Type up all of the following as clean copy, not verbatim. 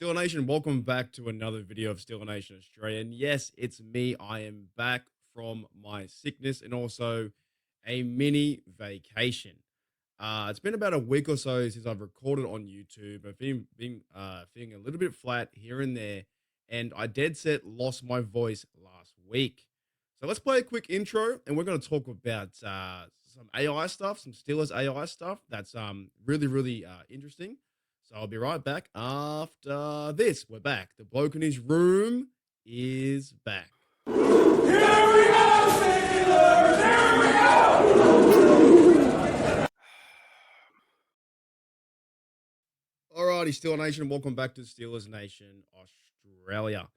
Steel Nation, welcome back to another video of Steel Nation Australia. And yes, it's me. I am back from my sickness and also a mini vacation. It's been about a week or so since I've recorded on YouTube. I've been feeling a little bit flat here and there, and I dead set lost my voice last week. So let's play a quick intro, and we're going to talk about some AI stuff, some Steelers AI stuff. That's really interesting. So I'll be right back after this. We're back. The bloke in his room is back. Alrighty, Steeler Nation, welcome back to Steelers Nation Australia.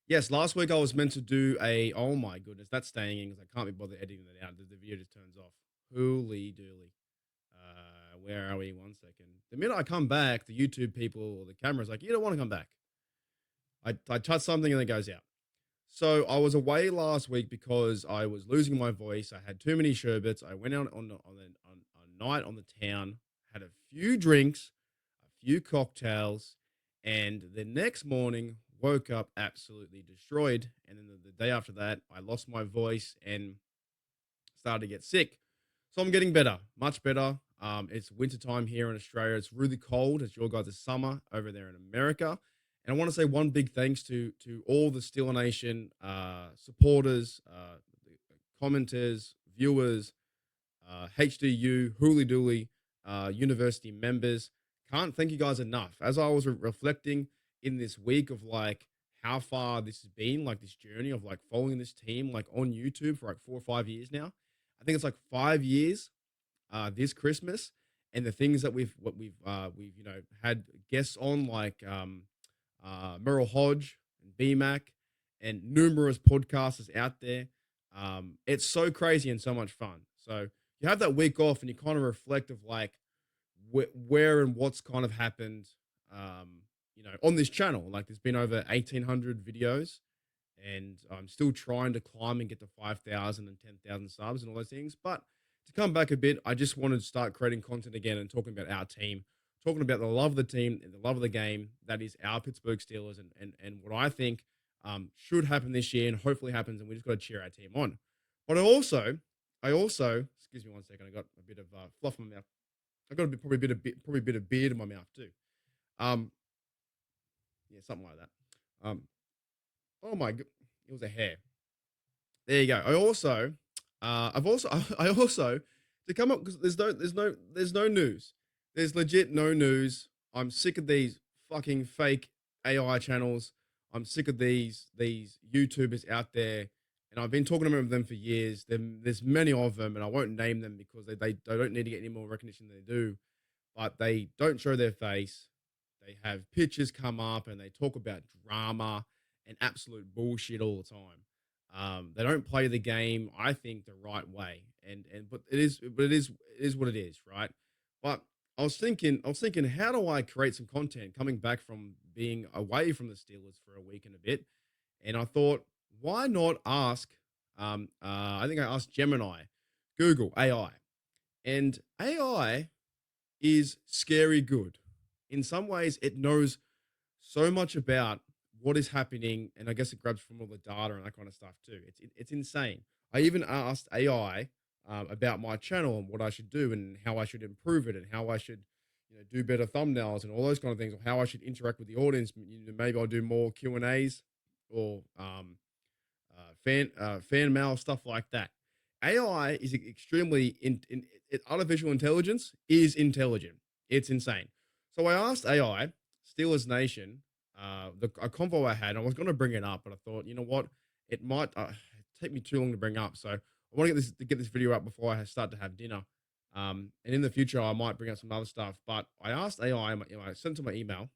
Yes, last week I was meant to do oh my goodness, that's staying in because I can't be bothered editing that out. The video just turns off. Holy dooly. Where are we? 1 second. The minute I come back, the YouTube people or the camera's like, you don't want to come back. I touch something and it goes out. So I was away last week because I was losing my voice. I had too many sherbets. I went out on a night on the town, had a few drinks, a few cocktails, and the next morning woke up absolutely destroyed. And then the day after that, I lost my voice and started to get sick. So I'm getting better, much better. It's wintertime here in Australia. It's really cold. It's your guys' summer over there in America. And I want to say one big thanks to all the Steeler Nation supporters, commenters, viewers, HDU, Hooly Dooly, university members. Can't thank you guys enough. As I was reflecting in this week of like how far this has been, like this journey of like following this team like on YouTube for like 4 or 5 years now. I think it's like 5 years this Christmas, and the things that we've had guests on like Merrill Hodge and BMAC and numerous podcasters out there. It's so crazy and so much fun. So you have that week off and you kind of reflect of like where and what's kind of happened, on this channel. Like there's been over 1,800 videos, and I'm still trying to climb and get to 5,000 and 10,000 subs and all those things. But to come back a bit, I just wanted to start creating content again and talking about our team, talking about the love of the team and the love of the game that is our Pittsburgh Steelers, and what I think should happen this year and hopefully happens, and we just got to cheer our team on. But I also, excuse me 1 second, I got a bit of fluff in my mouth. I got probably a bit of beard in my mouth too. Yeah, something like that. Oh my god, it was a hair. There you go. I also to come up because there's no news. There's legit no news. I'm sick of these fucking fake AI channels. I'm sick of these YouTubers out there, and I've been talking about them for years. There's many of them, and I won't name them because they don't need to get any more recognition than they do, but they don't show their face. They have pictures come up and they talk about drama and absolute bullshit all the time. They don't play the game, I think, the right way, but it is what it is, right? But I was thinking, how do I create some content coming back from being away from the Steelers for a week and a bit? And I thought, why not ask? I think I asked Gemini, Google AI, and AI is scary good. In some ways, it knows so much about what is happening, and I guess it grabs from all the data and that kind of stuff too. It's insane. I even asked AI about my channel and what I should do and how I should improve it and how I should do better thumbnails and all those kind of things, or how I should interact with the audience. Maybe I'll do more Q&As or fan mail, stuff like that. AI is extremely artificial intelligence is intelligent. It's insane. So I asked AI, Steelers Nation, a convo I had. I was going to bring it up, but I thought, you know what, it might take me too long to bring up. So I want to get this video up before I start to have dinner. And in the future, I might bring up some other stuff. But I asked AI, I sent to my email,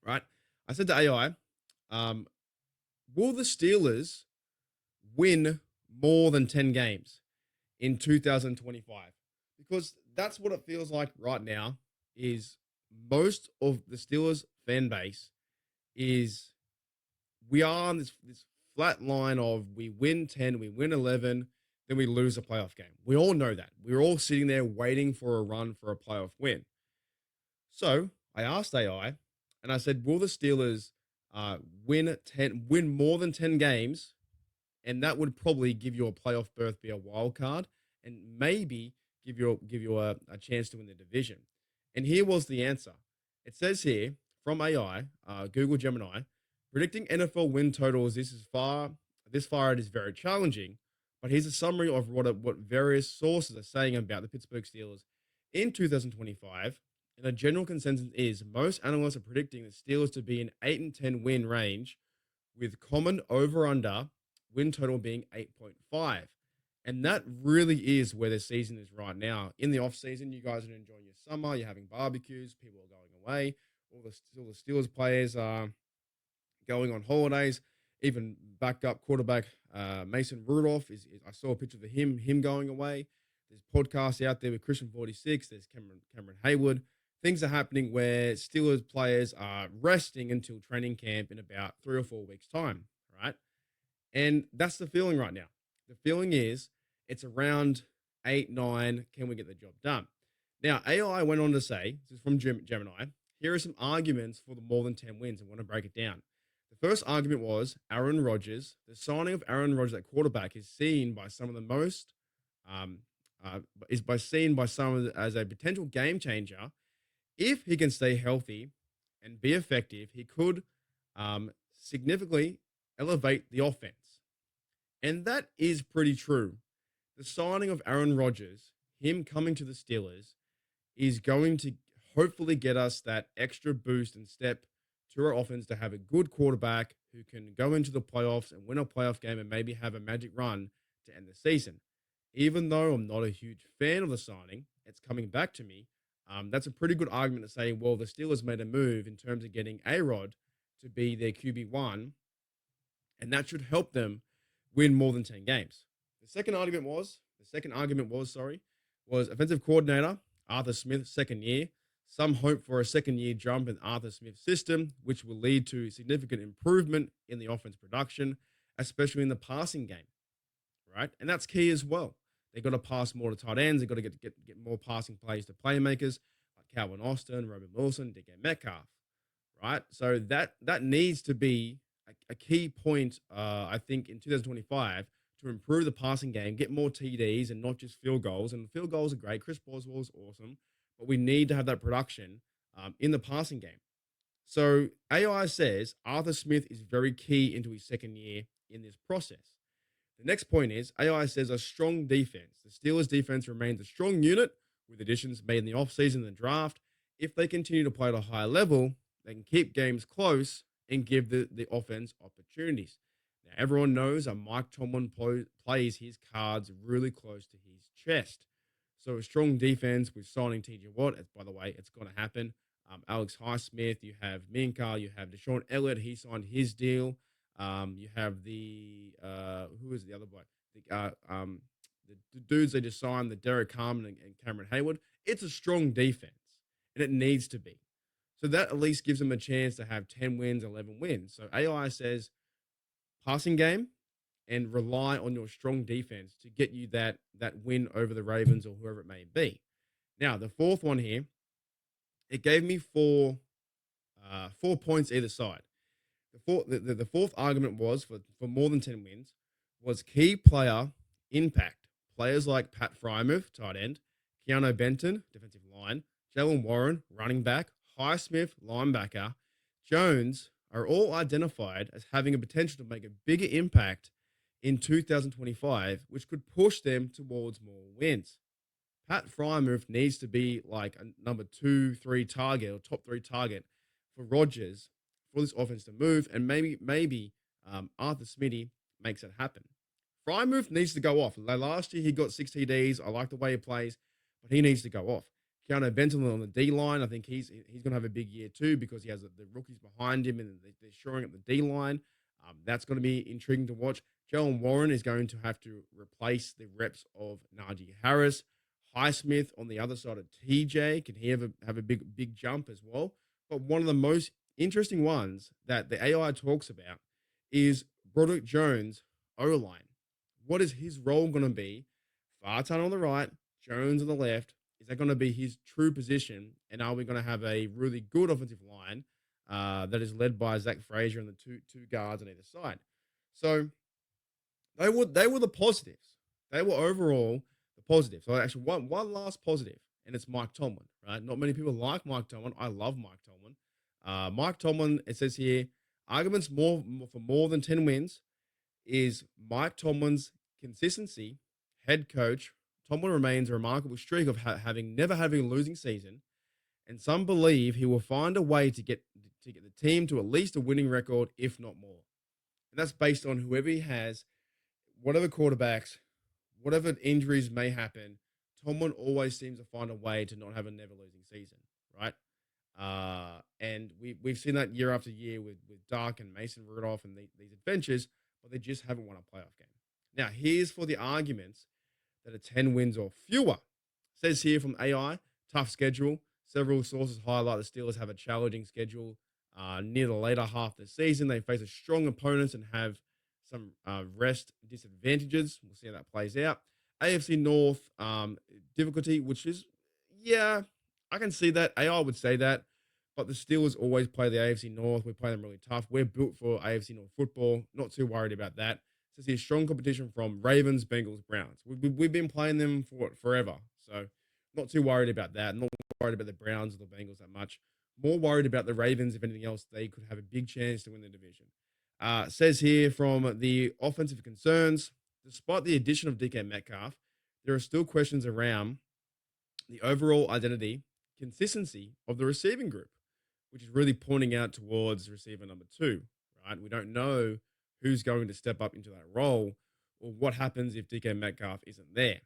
right? I said to AI, will the Steelers win more than 10 games in 2025? Because that's what it feels like right now. Is most of the Steelers fan base is we are on this flat line of we win 10, we win 11, then we lose a playoff game. We all know that. We're all sitting there waiting for a run for a playoff win. So I asked AI, and I said, will the Steelers win more than 10 games? And that would probably give you a playoff berth, be a wild card, and maybe give you a chance to win the division. And here was the answer. It says here from AI, Google Gemini, predicting NFL win totals. This far it is very challenging. But here's a summary of what various sources are saying about the Pittsburgh Steelers in 2025. And a general consensus is most analysts are predicting the Steelers to be an 8 and 10 win range, with common over under win total being 8.5. And that really is where the season is right now. In the off season, you guys are enjoying your summer, you're having barbecues, people are going away, all the Steelers players are going on holidays. Even backup quarterback Mason Rudolph I saw a picture of him going away. There's podcasts out there with Christian 46. There's Cameron Haywood. Things are happening where Steelers players are resting until training camp in about 3 or 4 weeks' time, right? And that's the feeling right now. The feeling is it's around 8, 9. Can we get the job done? Now, AI went on to say, this is from Gemini, here are some arguments for the more than 10 wins. I want to break it down. The first argument was Aaron Rodgers. The signing of Aaron Rodgers at quarterback is seen by some of the most, seen by some as a potential game changer. If he can stay healthy and be effective, he could significantly elevate the offense. And that is pretty true. The signing of Aaron Rodgers, him coming to the Steelers, is going to hopefully get us that extra boost and step to our offense to have a good quarterback who can go into the playoffs and win a playoff game and maybe have a magic run to end the season. Even though I'm not a huge fan of the signing, it's coming back to me. That's a pretty good argument to say, well, the Steelers made a move in terms of getting A-Rod to be their QB1, and that should help them win more than 10 games. The second argument was offensive coordinator Arthur Smith, second year. Some hope for a second-year jump in Arthur Smith's system, which will lead to significant improvement in the offense production, especially in the passing game, right? And that's key as well. They've got to pass more to tight ends. They've got to get more passing plays to playmakers like Calvin Austin, Roman Wilson, DK Metcalf, right? So that needs to be a key point, I think, in 2025 to improve the passing game, get more TDs and not just field goals. And field goals are great. Chris Boswell's awesome, but we need to have that production in the passing game. So AI says Arthur Smith is very key into his second year in this process. The next point is AI says a strong defense. The Steelers' defense remains a strong unit with additions made in the offseason and the draft. If they continue to play at a high level, they can keep games close and give the offense opportunities. Now, everyone knows Mike Tomlin plays his cards really close to his chest. So a strong defense with signing TJ Watt, by the way, it's going to happen. Alex Highsmith, you have Minka, you have Deshaun Elliott, he signed his deal. You have who is the other boy? The dudes they just signed, the Derek Carmen and Cameron Haywood. It's a strong defense, and it needs to be. So that at least gives them a chance to have 10 wins, 11 wins. So AI says passing game and rely on your strong defense to get you that win over the Ravens or whoever it may be. Now, the fourth one here, it gave me 4 points either side. The fourth argument was for more than 10 wins was key player impact. Players like Pat Frymouth, tight end, Keanu Benton, defensive line, Jalen Warren, running back, Highsmith, linebacker, Jones are all identified as having a potential to make a bigger impact in 2025, which could push them towards more wins. Pat Frymouth needs to be like a number 2, 3 target or top 3 target for Rodgers for this offense to move, and maybe Arthur Smitty makes it happen. Frymouth needs to go off. Last year he got 6 TDs. I like the way he plays, but he needs to go off. Keanu Benton on the D line, I think he's going to have a big year too because he has the rookies behind him and they're shoring up the D line. That's going to be intriguing to watch. Jalen Warren is going to have to replace the reps of Najee Harris. Highsmith on the other side of TJ, can he have a big jump as well? But one of the most interesting ones that the AI talks about is Broderick Jones' O-line. What is his role going to be? Fartan on the right, Jones on the left. Is that going to be his true position? And are we going to have a really good offensive line that is led by Zach Frazier and the two guards on either side. So they were the positives. They were overall the positives. So actually, one last positive, and it's Mike Tomlin. Right? Not many people like Mike Tomlin. I love Mike Tomlin. Mike Tomlin. It says here arguments for more than 10 wins is Mike Tomlin's consistency. Head coach Tomlin remains a remarkable streak of never having a losing season, and some believe he will find a way to get the team to at least a winning record, if not more. And that's based on whoever he has, whatever quarterbacks, whatever injuries may happen. Tomlin always seems to find a way to not have a never losing season, right? And we've seen that year after year with Dark and Mason Rudolph and these adventures, but they just haven't won a playoff game. Now, here's for the arguments that are 10 wins or fewer. Says here from AI, tough schedule. Several sources highlight the Steelers have a challenging schedule near the later half of the season. They face a strong opponents and have some rest disadvantages. We'll see how that plays out. AFC North difficulty, which is, yeah, I can see that. AI would say that. But the Steelers always play the AFC North. We play them really tough. We're built for AFC North football. Not too worried about that. So see strong competition from Ravens, Bengals, Browns. We've been playing them for forever. So not too worried about that. Not worried about the Browns or the Bengals that much. More worried about the Ravens. If anything else, they could have a big chance to win the division. Says here from the offensive concerns, despite the addition of DK Metcalf, there are still questions around the overall identity, consistency of the receiving group, which is really pointing out towards receiver number 2, right? We don't know who's going to step up into that role or what happens if DK Metcalf isn't there,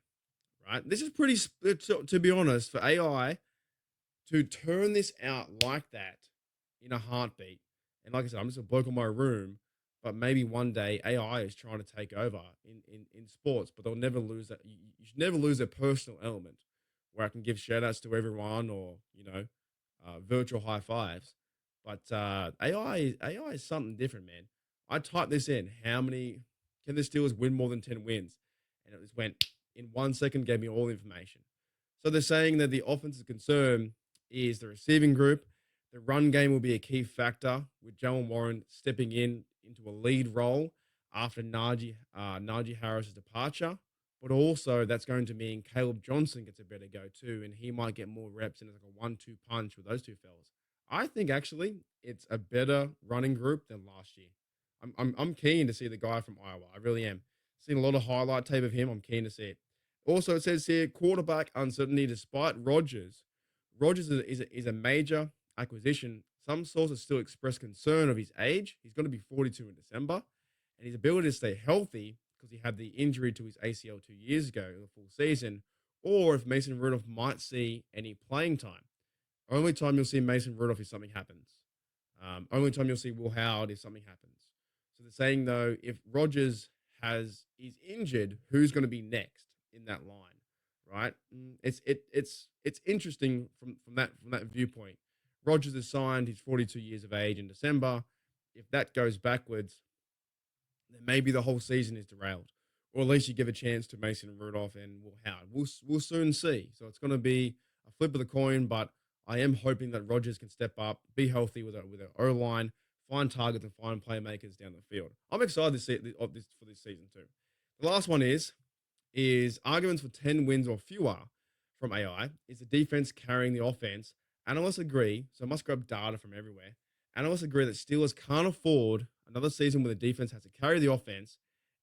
right? This is pretty, to be honest, for AI to turn this out like that in a heartbeat. And like I said, I'm just a bloke in my room, but maybe one day AI is trying to take over in sports, but they'll never lose that. You should never lose a personal element where I can give shout outs to everyone or, virtual high fives. But AI is something different, man. I typed this in. How many can the Steelers win more than 10 wins? And it just went in 1 second, gave me all the information. So they're saying that the offensive concern is the receiving group. The run game will be a key factor with Jalen Warren stepping into a lead role after Najee Harris's departure. But also that's going to mean Caleb Johnson gets a better go too, and he might get more reps and it's like a 1-2 punch with those two fellas. I think actually it's a better running group than last year. I'm keen to see the guy from Iowa. I really am. Seen a lot of highlight tape of him. I'm keen to see it. Also, it says here quarterback uncertainty despite Rodgers. Rodgers is a major acquisition. Some sources still express concern of his age. He's going to be 42 in December, and his ability to stay healthy because he had the injury to his ACL 2 years ago in the full season, or if Mason Rudolph might see any playing time. Only time you'll see Mason Rudolph if something happens. Only time you'll see Will Howard if something happens. So they're saying though, if Rodgers is injured, who's going to be next in that line, right? It's interesting from that viewpoint. Rodgers is signed. He's 42 years of age in December. If that goes backwards, then maybe the whole season is derailed, or at least you give a chance to Mason Rudolph and Will Howard. We'll soon see. So it's going to be a flip of the coin, but I am hoping that Rodgers can step up, be healthy with an O-line, find targets and find playmakers down the field. I'm excited to see for this season too. The last one is arguments for 10 wins or fewer from AI. Is the defense carrying the offense? Analysts agree, so I must grab data from everywhere. Analysts agree that Steelers can't afford another season where the defense has to carry the offense,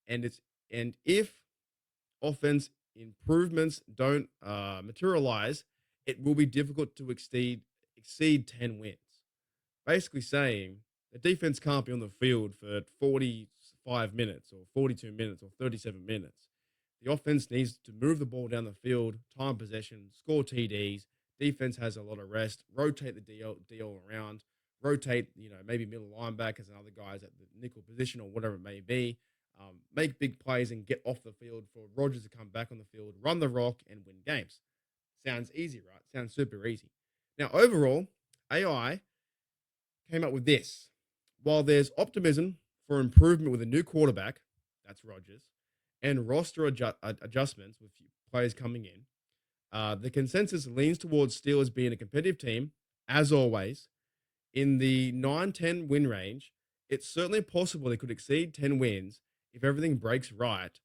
and if offense improvements don't materialize, it will be difficult to exceed 10 wins. Basically saying the defense can't be on the field for 45 minutes or 42 minutes or 37 minutes. The offense needs to move the ball down the field, time possession, score TDs. Defense has a lot of rest, rotate the DL around, rotate, maybe middle linebackers and other guys at the nickel position or whatever it may be. Make big plays and get off the field for Rodgers to come back on the field, run the rock, and win games. Sounds easy, right? Sounds super easy. Now, overall, AI came up with this. While there's optimism for improvement with a new quarterback, that's Rodgers, and roster adjustments with players coming in, the consensus leans towards Steelers being a competitive team, as always, in the 9-10 win range. It's certainly possible they could exceed 10 wins if everything breaks right,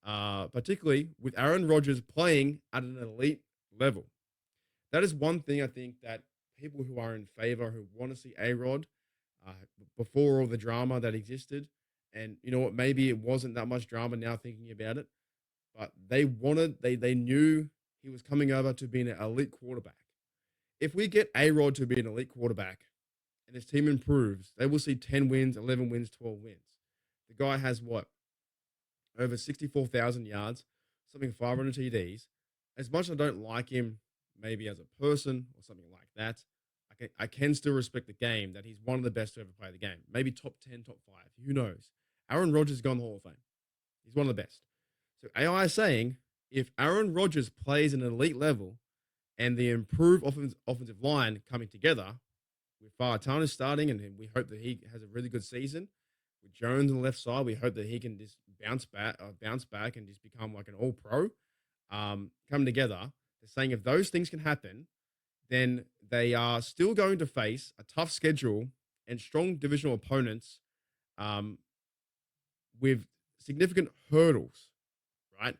particularly with Aaron Rodgers playing at an elite level. That is one thing I think that people who are in favor, who want to see A-Rod uh, before all the drama that existed, and you know what, maybe it wasn't that much drama now thinking about it, but they knew he was coming over to be an elite quarterback. If we get A-Rod to be an elite quarterback and his team improves, they will see 10 wins, 11 wins, 12 wins. The guy has what? Over 64,000 yards, something 500 TDs. As much as I don't like him, maybe as a person or something like that, I can still respect the game, that he's one of the best to ever play the game. Maybe top 10, top 5. Who knows? Aaron Rodgers has gone the Hall of Fame. He's one of the best. So AI is saying if Aaron Rodgers plays an elite level and the improved offensive line coming together with Faratana starting, and we hope that he has a really good season. With Jones on the left side, we hope that he can just bounce back and just become like an all-pro. Come together. They're saying if those things can happen, then they are still going to face a tough schedule and strong divisional opponents with significant hurdles, right?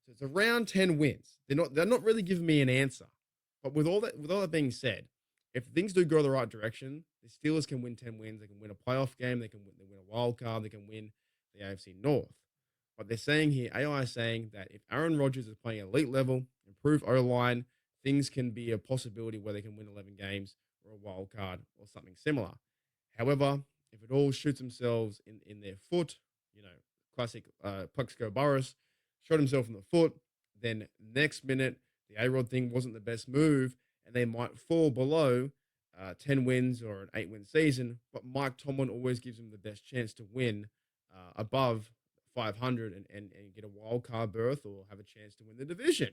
So it's around 10 wins. They're not really giving me an answer. But with all that being said, if things do go the right direction, the Steelers can win 10 wins. They can win a playoff game. They win a wild card. They can win the AFC North. But they're saying here, AI is saying that if Aaron Rodgers is playing elite level, improve O-line, things can be a possibility where they can win 11 games or a wild card or something similar. However, if it all shoots themselves in their foot, classic Plexico Burress, shot himself in the foot, then next minute, the A-Rod thing wasn't the best move, and they might fall below 10 wins or an 8-win season, but Mike Tomlin always gives them the best chance to win above 500 and get a wild card berth or have a chance to win the division.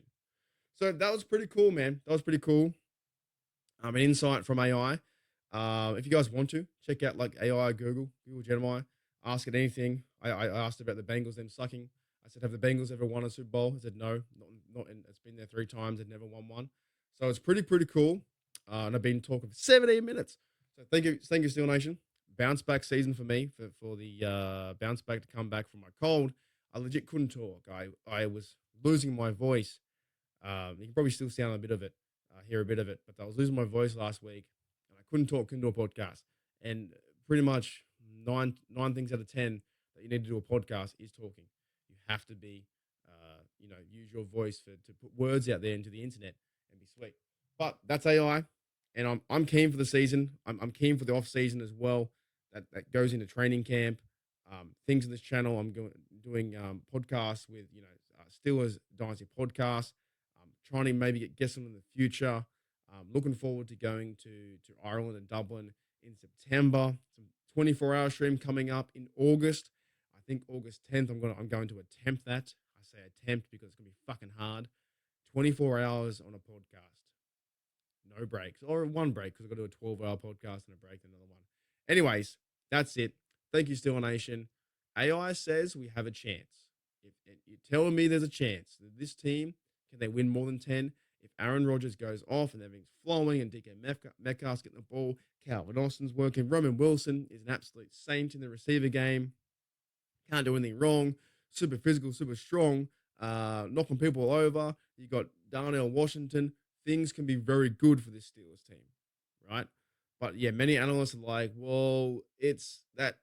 So that was pretty cool, man. That was pretty cool. An insight from AI. If you guys want to, check out like AI, Google Gemini, ask it anything. I asked about the Bengals, them sucking. I said, have the Bengals ever won a Super Bowl? I said, no, not in, it's been there 3 times. They've never won one. So it's pretty cool. And I've been talking for 17 minutes. So thank you, Steel Nation. Bounce back season for me, for the bounce back to come back from my cold. I legit couldn't talk. I was losing my voice. You can probably still sound a bit of it, hear a bit of it, but I was losing my voice last week and I couldn't do a podcast. And pretty much nine things out of 10 that you need to do a podcast is talking. You have to be, use your voice to put words out there into the internet and be sweet. But that's AI, and I'm keen for the season. I'm keen for the off season as well. That goes into training camp. Things in this channel. I'm doing podcasts with Steelers Dynasty podcast. Trying to maybe get guests on in the future. Looking forward to going to Ireland and Dublin in September. Some 24-hour stream coming up in August. I think August 10th. I'm going to attempt that. I say attempt because it's gonna be fucking hard. 24 hours on a podcast, no breaks, or one break because I've got to do a 12-hour podcast and a break, another one. Anyways, that's it. Thank you, Steel Nation. AI says we have a chance. If you're telling me there's a chance that this team, can they win more than 10? If Aaron Rodgers goes off and everything's flowing and DK Metcalf's getting the ball, Calvin Austin's working, Roman Wilson is an absolute saint in the receiver game. Can't do anything wrong. Super physical, super strong, knocking people over. You got Darnell Washington. Things can be very good for this Steelers team, right? But yeah, many analysts are like, well, it's that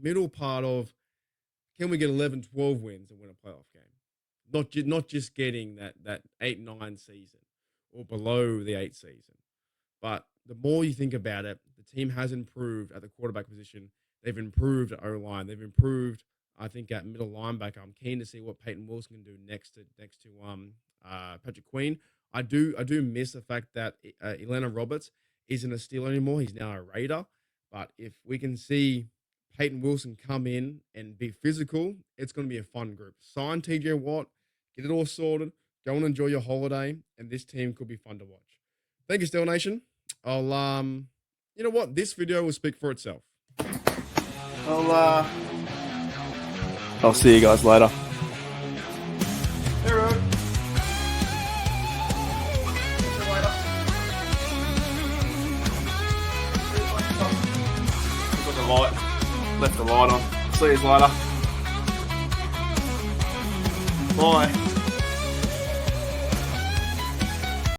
middle part of, can we get 11, 12 wins and win a playoff game? Not just getting that 8-9 season or below the 8 season. But the more you think about it, the team has improved at the quarterback position. They've improved at O-line. They've improved, I think, at middle linebacker. I'm keen to see what Peyton Wilson can do next to Patrick Queen. I do miss the fact that Elena Roberts isn't a Steeler anymore. He's now a Raider. But if we can see Peyton Wilson come in and be physical, it's going to be a fun group. Sign TJ Watt, get it all sorted, go and enjoy your holiday, and this team could be fun to watch. Thank you, Steel Nation. You know what? This video will speak for itself. I'll see you guys later. Hey, Rod. See you later. light. Left the light on. See you later. Bye.